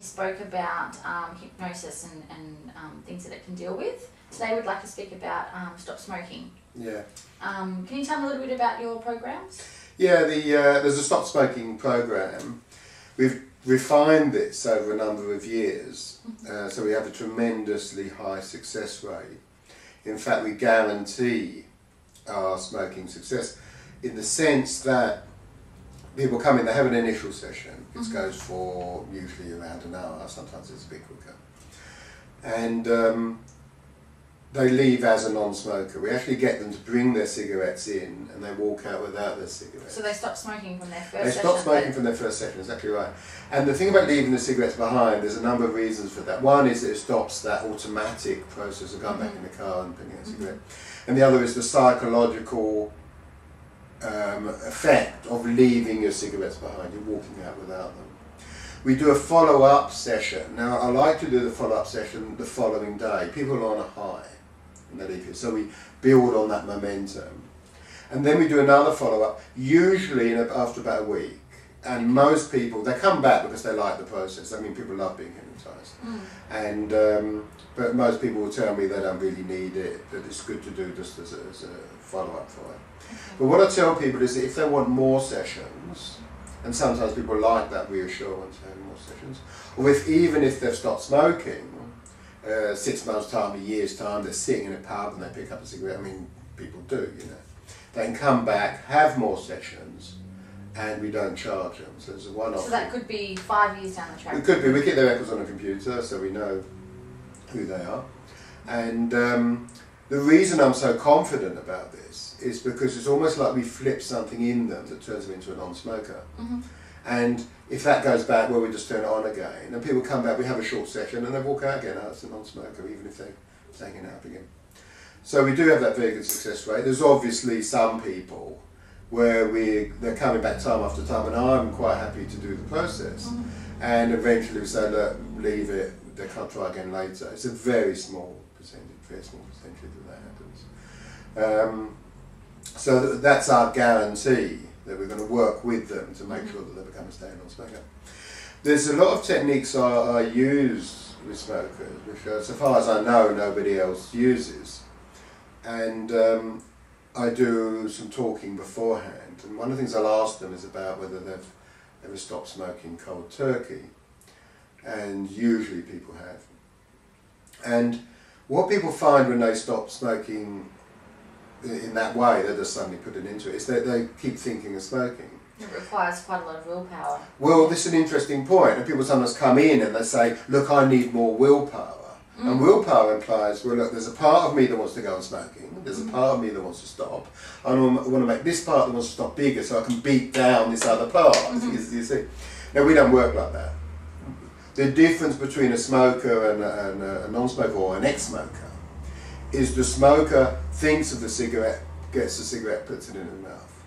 Spoke about hypnosis and things that it can deal with. Today we'd like to speak about stop smoking. Yeah. Can you tell me a little bit about your programs? Yeah, there's a stop smoking program. We've refined this over a number of years, so we have a tremendously high success rate. In fact, we guarantee our smoking success in the sense that people come in, they have an initial session, which goes for usually around an hour, sometimes it's a bit quicker. And they leave as a non-smoker. We actually get them to bring their cigarettes in and they walk out without their cigarettes. So they stop smoking from their first session? They stop smoking from their first session, exactly right. And the thing about leaving the cigarettes behind, there's a number of reasons for that. One is that it stops that automatic process of going back in the car and picking a cigarette. And the other is the psychological effect of leaving your cigarettes behind. You're walking out without them. We do a follow-up session. Now, I like to do the follow-up session the following day. People are on a high and they leave it. So we build on that momentum. And then we do another follow-up, usually after about a week. And most people, they come back because they like the process. I mean, people love being hypnotised. And but most people will tell me they don't really need it, that it's good to do just as a follow-up for it. But what I tell people is that if they want more sessions, and sometimes people like that reassurance of having more sessions, or even if they've stopped smoking, 6 months' time, a year's time, they're sitting in a pub and they pick up a cigarette. I mean, people do, you know. They can come back, have more sessions, and we don't charge them. So it's a one-off. So that could be 5 years down the track? It could be. We keep their records on a computer, so we know who they are. And the reason I'm so confident about this is because it's almost like we flip something in them that turns them into a non-smoker. And if that goes back, well, we just turn it on again. And people come back, we have a short session, and they walk out again, oh, it's a non-smoker, even if they're taking it up again. So we do have that very good success rate. There's obviously some people where they're coming back time after time, and I'm quite happy to do the process. And eventually we say, look, leave it, they can't try again later. It's a very small percentage that happens. So that's our guarantee, that we're going to work with them to make sure that they become a stay non-smoker. There's a lot of techniques I use with smokers, which so far as I know nobody else uses. And I do some talking beforehand, and one of the things I'll ask them is about whether they've ever stopped smoking cold turkey, and usually people have. And what people find when they stop smoking in that way, they just suddenly put it into it, is that they keep thinking of smoking. It requires quite a lot of willpower. Well, this is an interesting point, and people sometimes come in and they say, look, I need more willpower. And willpower implies, well, look, there's a part of me that wants to go on smoking, there's a part of me that wants to stop, and I want to make this part that wants to stop bigger so I can beat down this other part, you see. Now, we don't work like that. The difference between a smoker and a non-smoker or an ex-smoker is the smoker thinks of the cigarette, gets the cigarette, puts it in her mouth.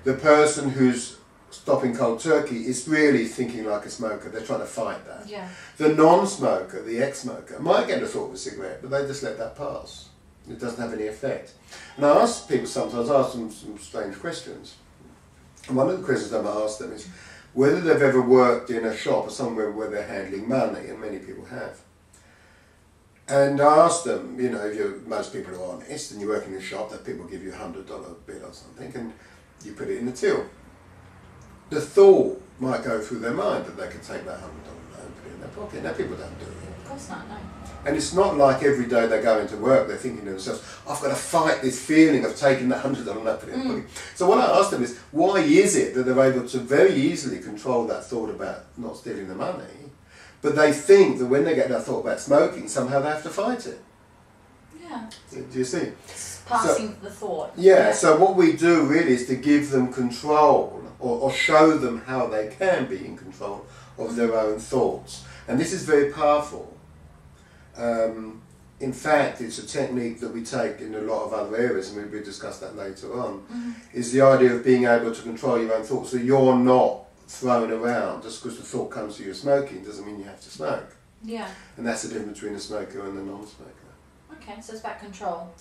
The person who's stopping cold turkey is really thinking like a smoker. They're trying to fight that. Yeah. The non-smoker, the ex-smoker, might get a thought of a cigarette, but they just let that pass. It doesn't have any effect. And I ask people sometimes, I ask them some strange questions. And one of the questions I might ask them is whether they've ever worked in a shop or somewhere where they're handling money, and many people have. And I ask them, you know, most people are honest, and you work in a shop that people give you a $100 bill or something, and you put it in the till. The thought might go through their mind that they could take that $100 note and put it in their pocket. Now, people don't do it. Of course not, no. And it's not like every day they go into work, they're thinking to themselves, I've got to fight this feeling of taking that $100 note, put it in their pocket. So what I ask them is, why is it that they're able to very easily control that thought about not stealing the money, but they think that when they get that thought about smoking, somehow they have to fight it? Yeah. Do you see? It's passing the thought. Yeah, so what we do really is to give them control, or show them how they can be in control of their own thoughts. And this is very powerful. In fact, it's a technique that we take in a lot of other areas, and we'll discuss that later on, is the idea of being able to control your own thoughts, so you're not thrown around. Just because the thought comes to you smoking doesn't mean you have to smoke. Yeah. And that's the difference between a smoker and a non-smoker. Okay, so it's about control.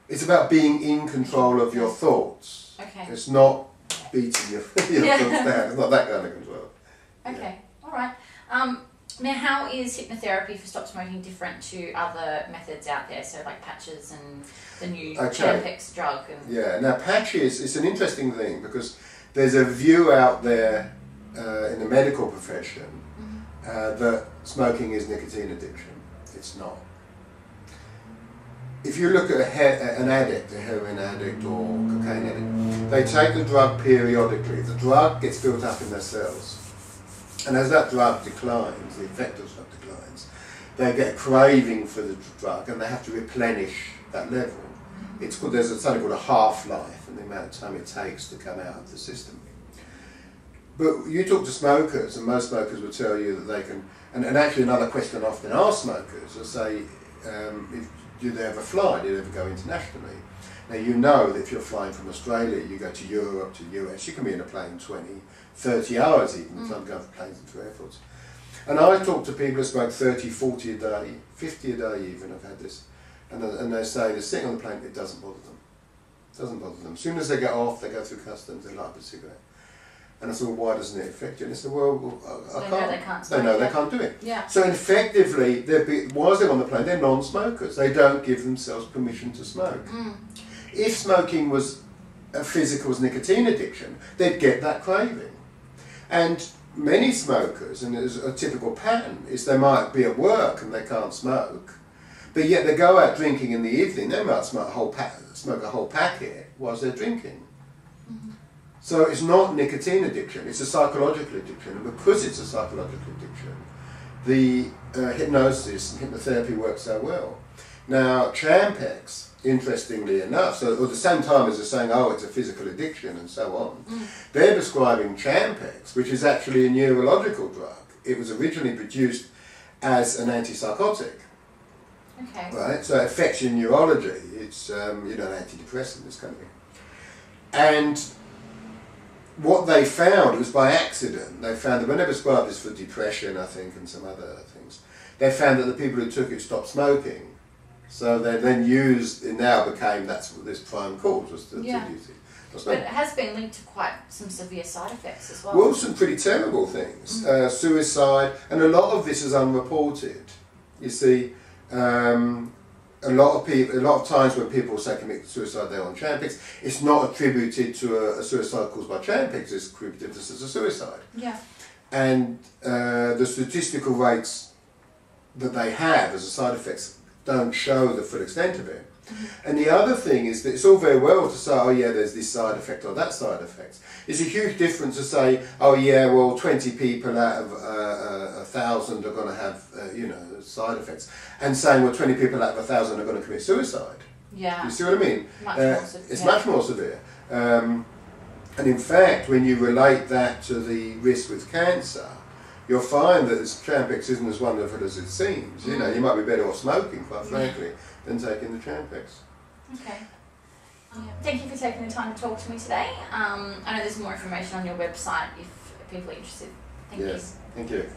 It's about being in control of your thoughts. Okay. It's not beating your thoughts down. It's not that kind of control. Okay, all right. Now, how is hypnotherapy for stop smoking different to other methods out there? So like patches and the new Champex drug. And yeah, now patches, it's an interesting thing because there's a view out there in the medical profession that smoking is nicotine addiction. It's not. If you look at an addict, a heroin addict or cocaine addict, they take the drug periodically. The drug gets built up in their cells. And as that drug declines, the effect of the drug declines, they get a craving for the drug and they have to replenish that level. It's called, there's something called a half-life and the amount of time it takes to come out of the system. But you talk to smokers and most smokers will tell you that they can, and actually another question I often ask smokers is say, do they ever fly? Do they ever go internationally? Now you know that if you're flying from Australia, you go to Europe, to the US, you can be in a plane 20, 30 hours even, some go for planes into airports. And I talk to people who smoke 30, 40 a day, 50 a day even, I've had this, and they say they're sitting on the plane, it doesn't bother them. It doesn't bother them. As soon as they get off, they go through customs, they light up a cigarette. And I said, well, why doesn't it affect you? And they said, well, I can't. Know they can't smoke. They know they can't do it. Yeah. So effectively, whilst they're on the plane, they're non-smokers. They don't give themselves permission to smoke. If smoking was a physical nicotine addiction, they'd get that craving. And many smokers, and there's a typical pattern, is they might be at work and they can't smoke, but yet they go out drinking in the evening, they might smoke a whole packet whilst they're drinking. So it's not nicotine addiction, it's a psychological addiction, and because it's a psychological addiction, the hypnosis and hypnotherapy works so well. Now, Champex, interestingly enough, so at the same time as they're saying, oh, it's a physical addiction and so on, they're describing Champex, which is actually a neurological drug. It was originally produced as an antipsychotic. Okay. Right, so it affects your neurology. It's you know, an antidepressant, this kind of thing. And what they found, it was by accident, they found that when they prescribed this for depression, I think, and some other things, they found that the people who took it stopped smoking. So they then used, it now became, that's what this prime cause was to use it. But it has been linked to quite some severe side effects as well. Well, some pretty terrible things. Suicide, and a lot of this is unreported. You see, a lot of times when people say commit suicide, they're on Champex, it's not attributed to a suicide caused by Champex, it's attributed to a suicide. Yeah. And the statistical rates that they have as a side effects don't show the full extent of it. And the other thing is that it's all very well to say, oh yeah, there's this side effect or that side effect. It's a huge difference to say, oh yeah, well 20 people out of 1,000 are going to have, you know, side effects. And saying, well 20 people out of 1,000 are going to commit suicide. Yeah. You see what I mean? Much more severe. It's much more severe. And in fact, when you relate that to the risk with cancer, you'll find that this Champex isn't as wonderful as it seems. You know, you might be better off smoking, quite frankly, than taking the Champex. Okay. Thank you for taking the time to talk to me today. I know there's more information on your website if people are interested. Thank you. Thank you.